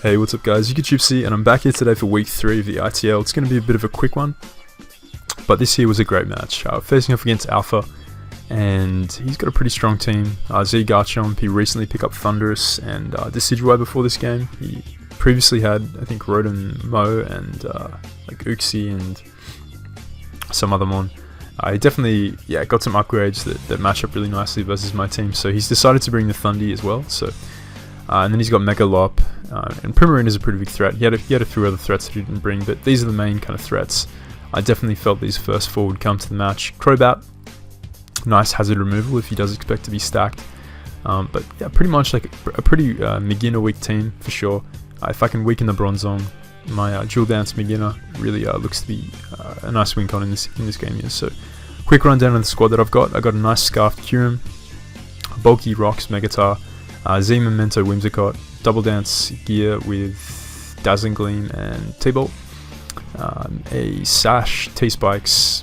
Hey, what's up guys, Gypsy, and I'm back here today for week 3 of the ITL. It's going to be a bit of a quick one, but this here was a great match. Facing off against Alpha, and he's got a pretty strong team. Z Garchomp, he recently picked up Thunderous and Decidueye before this game. He previously had, I think, Rotom Mo and like Uxie and some other mon. He definitely got some upgrades that match up really nicely versus my team, so he's decided to bring the Thundy as well. So and then he's got Megalop, and Primarina is a pretty big threat. He had a few other threats that he didn't bring, but these are the main kind of threats. I definitely felt these first 4 would come to the match. Crobat, nice hazard removal if he does expect to be stacked. But yeah, pretty much like a pretty Magearna weak team for sure. If I can weaken the Bronzong, my Dual Dance Magearna really looks to be a nice win con in this game here. So quick rundown of the squad that I've got. I got a nice Scarfed Kyurem, bulky Rocks Megatar, Z Memento Whimsicott, Double Dance Gear with Dazzling Gleam and T-Bolt, a Sash T-Spikes,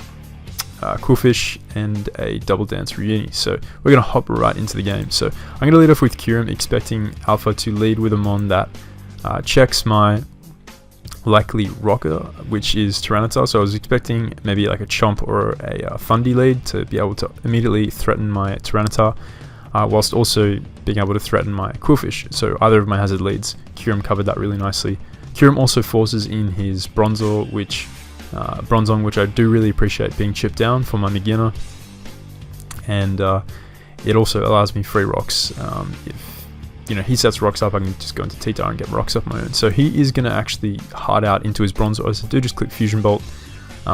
Coolfish, and a Double Dance Reuni. So we're going to hop right into the game. So I'm going to lead off with Kyurem, expecting Alpha to lead with a mon that checks my likely rocker, which is Tyranitar. So I was expecting maybe like a Chomp or a Thundy lead to be able to immediately threaten my Tyranitar, whilst also being able to threaten my Coolfish. So either of my hazard leads, Kyurem covered that really nicely. Kyurem also forces in his Bronzong, which I do really appreciate being chipped down for my Magearna, and it also allows me free rocks. If he sets rocks up, I can just go into T-Tar and get rocks off my own. So he is going to actually hard out into his Bronzong. So I do just click Fusion Bolt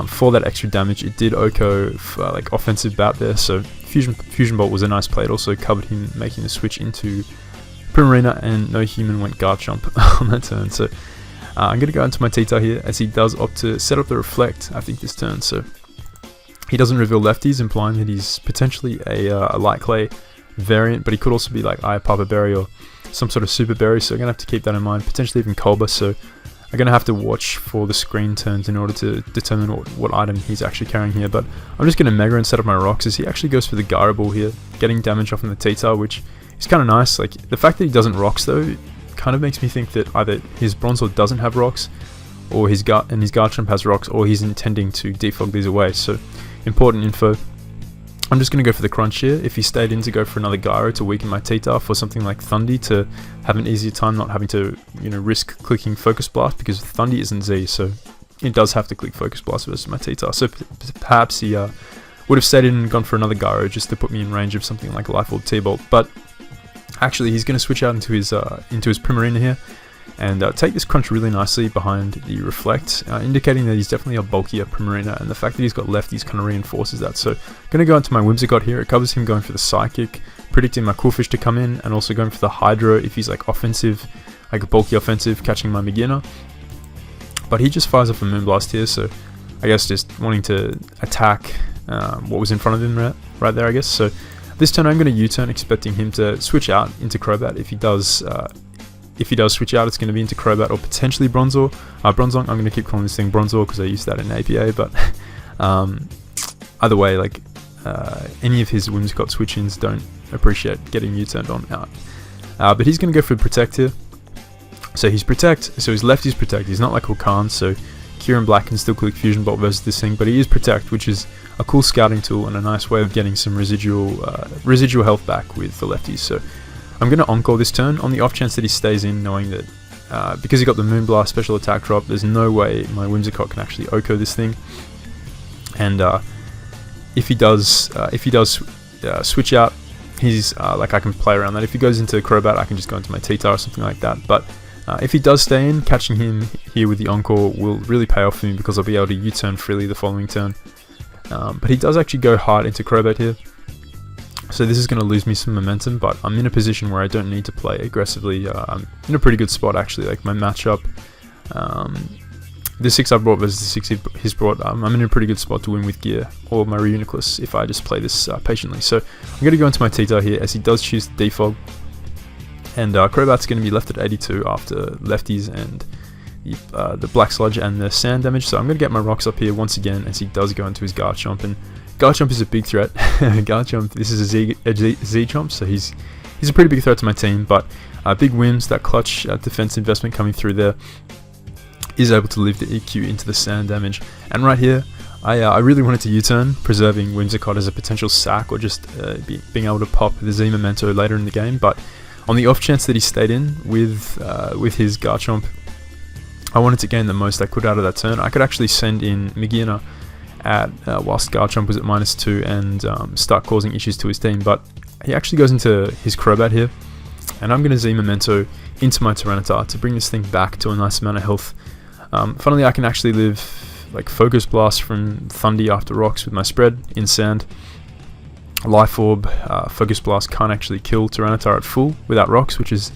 for that extra damage. It did Oko for, like, offensive bout there, so Fusion Bolt was a nice play. It also covered him making the switch into Primarina, and no human went Garchomp on that turn. So I'm going to go into my T-Tar here, as he does opt to set up the Reflect, I think, this turn. So he doesn't reveal lefties, implying that he's potentially a Light Clay variant, but he could also be like Papa Berry or some sort of Super Berry, so I'm going to have to keep that in mind, potentially even Colbur. So I'm going to have to watch for the screen turns in order to determine what item he's actually carrying here. But I'm just going to Mega and set up my rocks, as he actually goes for the Gyro Ball here, getting damage off in the T-Tar, which is kind of nice. Like, the fact that he doesn't rocks though kind of makes me think that either his Bronzor doesn't have rocks, or his Garchomp has rocks, or he's intending to defog these away. So important info. I'm just going to go for the Crunch here. If he stayed in to go for another Gyro to weaken my T-Tar for something like Thundy to have an easier time not having to, risk clicking Focus Blast, because Thundy isn't Z, so it does have to click Focus Blast versus my T-Tar. So perhaps he would have stayed in and gone for another Gyro just to put me in range of something like Life Orb T-Bolt. But actually, he's going to switch out into his Primarina here, and take this Crunch really nicely behind the Reflect, indicating that he's definitely a bulkier Primarina, and the fact that he's got lefties kind of reinforces that. So I'm going to go into my Whimsicott here. It covers him going for the Psychic, predicting my Coolfish to come in, and also going for the Hydro if he's like offensive, like a bulky offensive, catching my Magearna. But he just fires off a Moonblast here, so I guess just wanting to attack what was in front of him right there, I guess. So this turn I'm going to U-turn, expecting him to switch out into Crobat. If he does switch out, it's going to be into Crobat or potentially Bronzor. Bronzong, I'm going to keep calling this thing Bronzor because I used that in APA, but either way, like, any of his Whimsicott switch-ins don't appreciate getting U-turned on out. But he's going to go for Protect here. So he's Protect, so his lefty's Protect. He's not like Hulkan, so Kyurem Black can still click Fusion Bolt versus this thing, but he is Protect, which is a cool scouting tool and a nice way of getting some residual health back with the lefties. So I'm going to Encore this turn on the off chance that he stays in, knowing that because he got the Moonblast special attack drop, there's no way my Whimsicott can actually Oko this thing. And if he does switch out, he's like, I can play around that. If he goes into Crobat, I can just go into my T-Tar or something like that. But if he does stay in, catching him here with the Encore will really pay off for me, because I'll be able to U-turn freely the following turn. But he does actually go hard into Crobat here, so this is going to lose me some momentum, but I'm in a position where I don't need to play aggressively. I'm in a pretty good spot, actually. Like, my matchup, the 6 I brought versus the 6 he's brought, I'm in a pretty good spot to win with Gear or my Reuniclus if I just play this patiently. So I'm going to go into my T-Tar here, as he does choose the Defog, and Crobat's going to be left at 82 after lefties and the Black Sludge and the Sand damage. So I'm going to get my rocks up here once again, as he does go into his Garchomp, and Garchomp is a big threat. Garchomp, this is a Z Chomp, so he's he's a pretty big threat to my team, but big wins, that clutch defense investment coming through there is able to live the EQ into the sand damage. And right here, I really wanted to U-turn, preserving Whimsicott as a potential sack, or just being able to pop the Z Memento later in the game, but on the off chance that he stayed in with his Garchomp, I wanted to gain the most I could out of that turn. I could actually send in Magearna whilst Garchomp was at -2 and start causing issues to his team, but he actually goes into his Crobat here, and I'm going to Z Memento into my Tyranitar to bring this thing back to a nice amount of health. Funnily, I can actually live like Focus Blast from Thundy after rocks with my spread in sand. Life Orb, Focus Blast can't actually kill Tyranitar at full without rocks, which is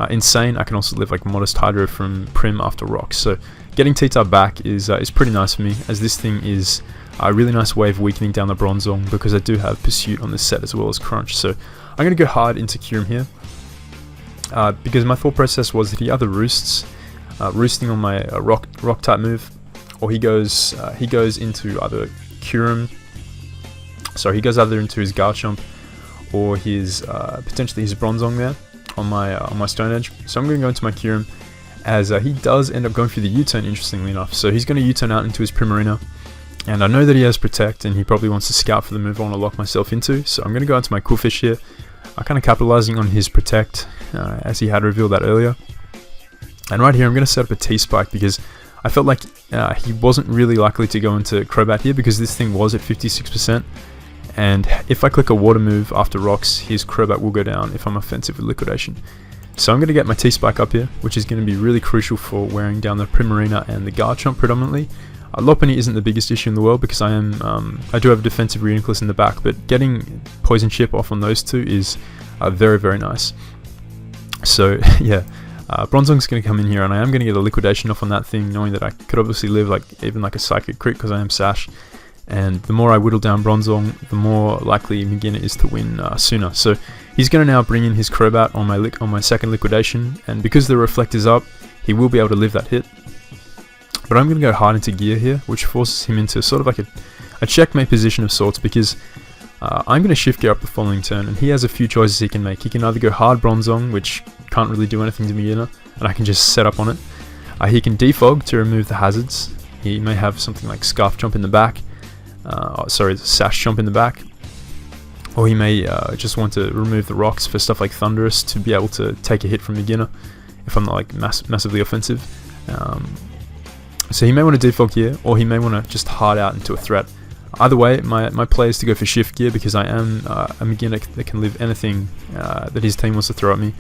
insane. I can also live like Modest Hydro from Prim after rocks, so getting T-Tar back is pretty nice for me, as this thing is a really nice way of weakening down the Bronzong, because I do have Pursuit on this set as well as Crunch. So I'm going to go hard into Kyurem here, because my thought process was that he either roosts, roosting on my rock type move, or he goes into either Kyurem. So he goes either into his Garchomp or his potentially his Bronzong there on my Stone Edge. So I'm going to go into my Kyurem, as he does end up going through the U-turn, interestingly enough. So he's going to U-turn out into his Primarina, and I know that he has Protect, and he probably wants to scout for the move I want to lock myself into. So I'm going to go into my Coolfish here, kind of capitalizing on his Protect, as he had revealed that earlier. And right here I'm going to set up a T-Spike, because I felt like he wasn't really likely to go into Crobat here, because this thing was at 56%. And if I click a water move after rocks, his Crobat will go down if I'm offensive with Liquidation. So I'm going to get my T-Spike up here, which is going to be really crucial for wearing down the Primarina and the Garchomp predominantly. Lopunny isn't the biggest issue in the world, because I do have a defensive Reuniclus in the back, but getting Poison Chip off on those two is very, very nice. So yeah, Bronzong's going to come in here, and I am going to get a Liquidation off on that thing, knowing that I could obviously live even like a Psychic Crit, because I am Sash. And the more I whittle down Bronzong, the more likely Magearna is to win sooner. So he's going to now bring in his Crobat on my second Liquidation, and because the Reflect is up, he will be able to live that hit. But I'm going to go hard into Gear here, which forces him into sort of like a checkmate position of sorts, because I'm going to Shift Gear up the following turn, and he has a few choices he can make. He can either go hard Bronzong, which can't really do anything to Magearna, and I can just set up on it. He can Defog to remove the hazards. He may have something like Scarf Chomp in the back. Sash Chomp in the back, or he may just want to remove the rocks for stuff like Thunderous to be able to take a hit from Magearna if I'm not like massively offensive. So he may want to Defog here, or he may want to just hard out into a threat. Either way, my play is to go for Shift Gear, because I am a Magearna that can live anything that his team wants to throw at me.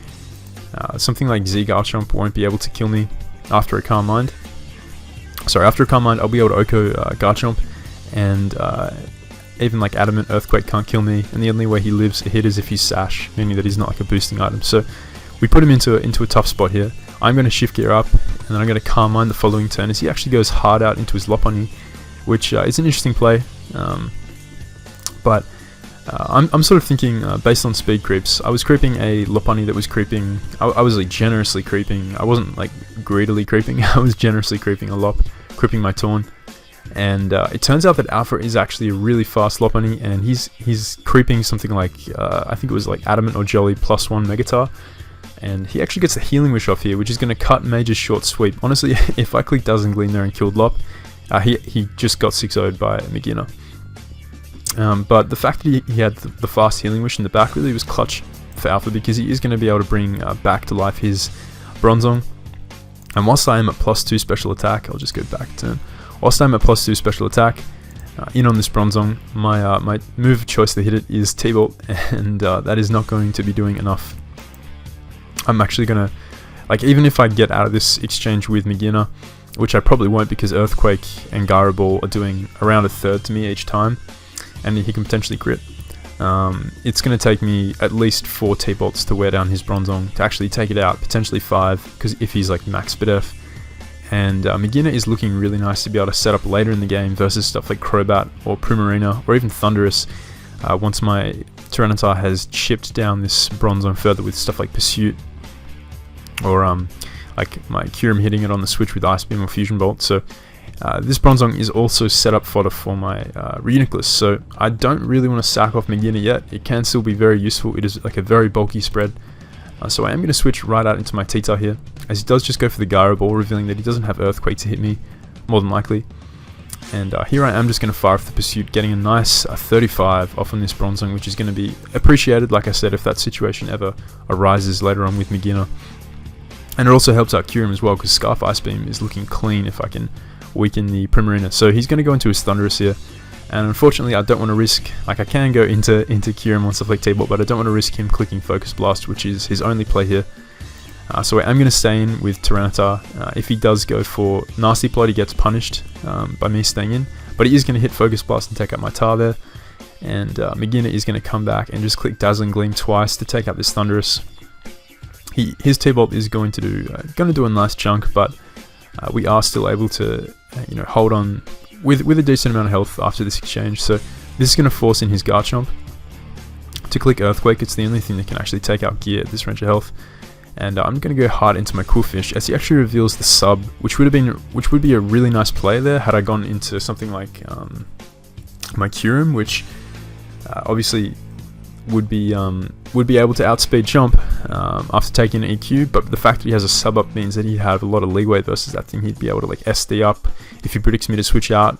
Something like Z Garchomp won't be able to kill me after a Calm Mind. Sorry, after a Calm Mind, I'll be able to Oko Garchomp, and even like Adamant Earthquake can't kill me, and the only way he lives a hit is if he's Sash, meaning that he's not like a boosting item. So we put him into a tough spot here. I'm going to Shift Gear up, and then I'm going to Calm Mind the following turn, as he actually goes hard out into his Lopunny, which is an interesting play. But I'm sort of thinking based on speed creeps. I was creeping a Lopunny that was creeping. I was like generously creeping. I wasn't like greedily creeping. I was generously creeping a Lop, creeping my Torn. And it turns out that Alpha is actually a really fast Lopunny, and he's creeping something like I think it was like Adamant or Jolly +1 Megatar, and he actually gets the Healing Wish off here, which is going to cut Major's short sweep. Honestly, if I clicked Dazzling Gleam there and killed Lop, he just got 6-0'd by Magearna. But the fact that he had the fast Healing Wish in the back really was clutch for Alpha, because he is going to be able to bring back to life his Bronzong. And whilst I am at +2 special attack, I'll just go back a turn. Whilst I'm at +2 special attack, in on this Bronzong, my move of choice to hit it is T-Bolt, and that is not going to be doing enough. I'm actually going to, like, even if I get out of this exchange with Magearna, which I probably won't, because Earthquake and Gyro Ball are doing around a third to me each time, and he can potentially crit. It's going to take me at least 4 T-Bolts to wear down his Bronzong, to actually take it out, potentially 5, because if he's like max Spidef. And Magearna is looking really nice to be able to set up later in the game versus stuff like Crobat or Primarina or even Thunderous, once my Tyranitar has chipped down this Bronzong further with stuff like Pursuit, or like my Kyurem hitting it on the switch with Ice Beam or Fusion Bolt. So This Bronzong is also set up fodder for my Reuniclus, so I don't really want to sack off Magearna yet. It can still be very useful. It is like a very bulky spread. So I am going to switch right out into my T-Tar here, as he does just go for the Gyro Ball, revealing that he doesn't have Earthquake to hit me, more than likely. And here I am just going to fire off the Pursuit, getting a nice 35 off on this Bronzong, which is going to be appreciated, like I said, if that situation ever arises later on with Magearna. And it also helps out Kyurem as well, because Scarf Ice Beam is looking clean if I can weaken the Primarina. So he's going to go into his Thunderous here. And unfortunately, I don't want to risk, like I can go into Kyurem on stuff like T-Bot, but I don't want to risk him clicking Focus Blast, which is his only play here. So I'm going to stay in with Tyranitar. If he does go for Nasty Plot, he gets punished by me staying in. But he is going to hit Focus Blast and take out my Tar there. And Magearna is going to come back and just click Dazzling Gleam twice to take out this Thunderous. His T-Bolt is going to do a nice chunk, but we are still able to hold on with a decent amount of health after this exchange. So this is going to force in his Garchomp to click Earthquake. It's the only thing that can actually take out Gear at this range of health. And I'm going to go hard into my Qwilfish, as he actually reveals the sub, which would be a really nice play there had I gone into something like my Kyurem, which obviously would be able to outspeed Chomp after taking an EQ. But the fact that he has a sub up means that he'd have a lot of leeway versus that thing. He'd be able to like SD up if he predicts me to switch out,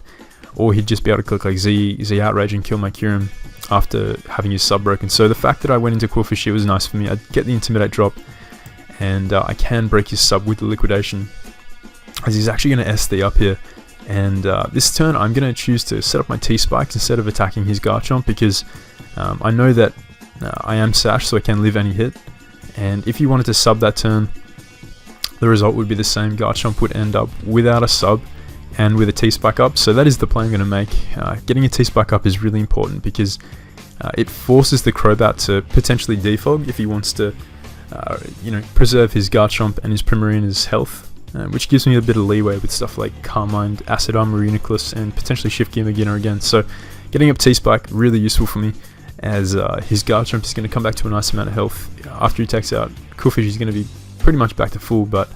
or he'd just be able to click like Z Outrage and kill my Kyurem after having his sub broken. So the fact that I went into Qwilfish here was nice for me. I'd get the Intimidate drop, and I can break his sub with the Liquidation, as he's actually going to SD up here. And this turn I'm going to choose to set up my T-Spikes instead of attacking his Garchomp, because I know that I am Sash, so I can live any hit. And if he wanted to sub that turn, the result would be the same. Garchomp would end up without a sub and with a T-Spike up. So that is the play I'm going to make. Getting a T-Spike up is really important, because it forces the Crobat to potentially defog if he wants to preserve his Garchomp and his Primarina's health, which gives me a bit of leeway with stuff like Carmine, Acid Armor, Reuniclus, and potentially Shift Gear Magearna again. So getting up T-Spike, really useful for me, as his Garchomp is going to come back to a nice amount of health. After he takes out Qwilfish, he's going to be pretty much back to full, but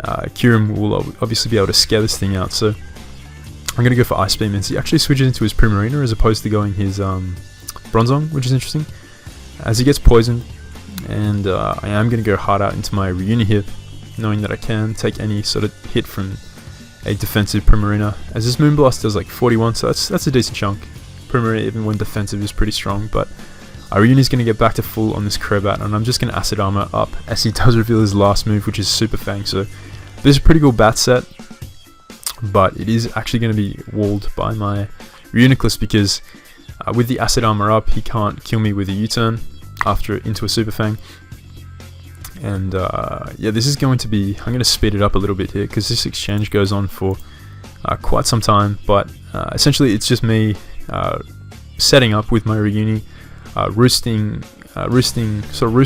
Kyurem will obviously be able to scare this thing out. So I'm going to go for Ice Beam, and he actually switches into his Primarina as opposed to going his Bronzong, which is interesting, as he gets poisoned. And I am going to go hard out into my Reuni here, knowing that I can take any sort of hit from a defensive Primarina, as this Moonblast does like 41, so that's a decent chunk. Primarina, even when defensive, is pretty strong, but Reuni's going to get back to full on this Crobat, and I'm just going to Acid Armor up as he does reveal his last move, which is Super Fang. So this is a pretty cool bat set, but it is actually going to be walled by my Reuniclus, because with the Acid Armor up, he can't kill me with a U-turn after into a Super Fang. And yeah, this is going to be, I'm going to speed it up a little bit here, because this exchange goes on for quite some time, but essentially it's just me setting up with my Reuni, roost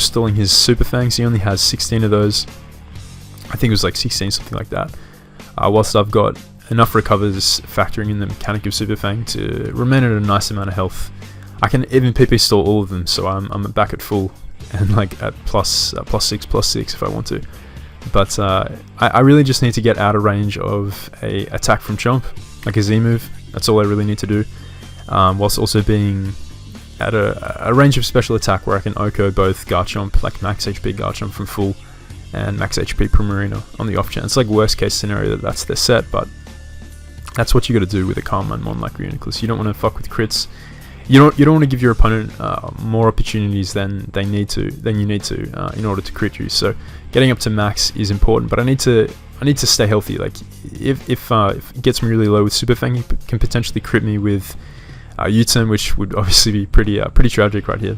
stalling his Super Fangs. He only has 16 of those, I think it was like 16, something like that, whilst I've got enough recovers factoring in the mechanic of Super Fang to remain at a nice amount of health. I can even PP stall all of them, so I'm back at full, and like at plus 6 if I want to. But I really just need to get out of range of a attack from Chomp, like a Z move. That's all I really need to do, whilst also being at a range of special attack where I can OHKO both Garchomp, like max HP Garchomp from full, and max HP Primarina on the off chance. It's like worst case scenario that that's their set, but that's what you got to do with a Carmine Mon like Reuniclus. You don't want to fuck with crits. You don't want to give your opponent more opportunities than you need to in order to crit you. So getting up to max is important, but I need to stay healthy. Like if it gets me really low with Super Fang, he can potentially crit me with U-turn, which would obviously be pretty tragic right here.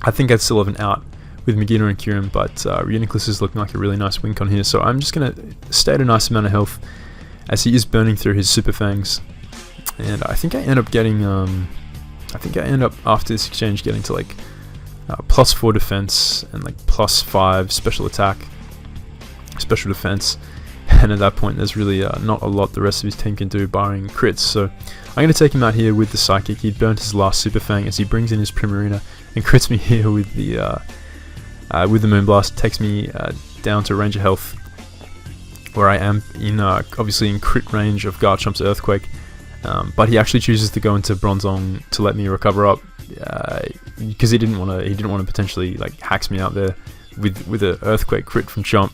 I think I'd still have an out with Magearna and Kyurem, but Reuniclus is looking like a really nice win con here. So I'm just gonna stay at a nice amount of health, as he is burning through his Super Fangs, and I think I end up getting after this exchange getting to like +4 defense and like +5 special attack, special defense, and at that point there's really not a lot the rest of his team can do barring crits. So I'm going to take him out here with the Psychic. He burnt his last Super Fang as he brings in his Primarina and crits me here with the Moonblast. Takes me down to range of health, where I am in obviously in crit range of Garchomp's Earthquake, but he actually chooses to go into Bronzong to let me recover up, because he didn't want to potentially like hacks me out there with an Earthquake crit from Chomp,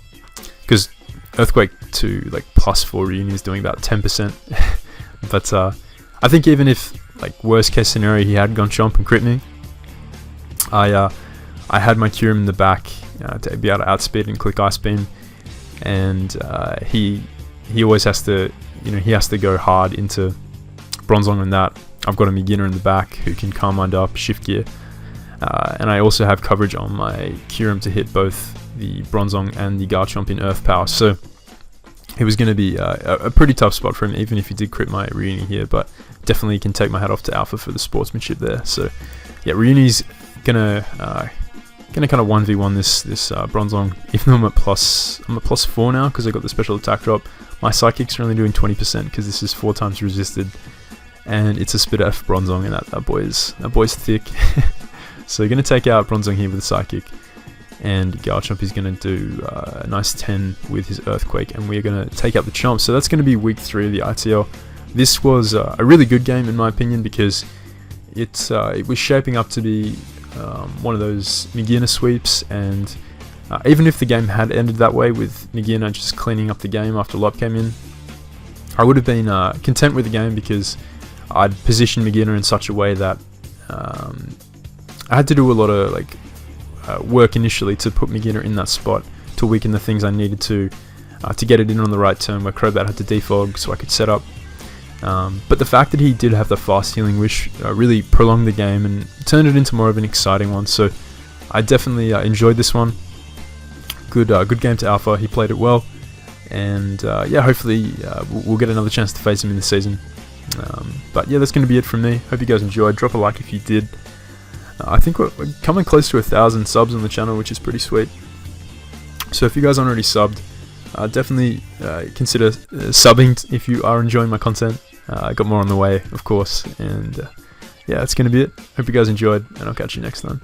because Earthquake to like +4 Reuni is doing about 10%. But I think even if, like, worst case scenario, he had gone Chomp and crit me, I had my Kyurem in the back to be able to outspeed and click Ice Beam, and he always has to, he has to go hard into Bronzong on that. I've got a Magearna in the back who can Calm Mind up, Shift Gear, and I also have coverage on my Kyurem to hit both the Bronzong and the Garchomp in Earth Power, so it was going to be a pretty tough spot for him, even if he did crit my Reuni here, but definitely can take my hat off to Alpha for the sportsmanship there. So yeah, Reuni's gonna kind of 1v1 this Bronzong, even though I'm at +4 now because I got the special attack drop. My Psychics are only doing 20% because this is 4 times resisted, and it's a Spit F Bronzong, and that boy's thick. So you're gonna take out Bronzong here with the Psychic, and Garchomp is going to do a nice 10 with his Earthquake, and we're going to take out the Chomp. So that's going to be week 3 of the ITL. This was a really good game in my opinion, because it was shaping up to be one of those Magearna sweeps, and even if the game had ended that way with Magearna just cleaning up the game after Lop came in, I would have been content with the game, because I'd positioned Magearna in such a way that I had to do a lot of work initially to put Magearna in that spot to weaken the things I needed to get it in on the right turn, where Crobat had to defog so I could set up. But the fact that he did have the fast healing wish really prolonged the game and turned it into more of an exciting one. So I definitely enjoyed this one. Good game to Alpha. He played it well, and yeah, hopefully we'll get another chance to face him in the season. But yeah, that's going to be it from me. Hope you guys enjoyed. Drop a like if you did. I think we're coming close to 1,000 subs on the channel, which is pretty sweet. So if you guys aren't already subbed, definitely consider subbing if you are enjoying my content. I got more on the way, of course, and yeah, that's going to be it. Hope you guys enjoyed, and I'll catch you next time.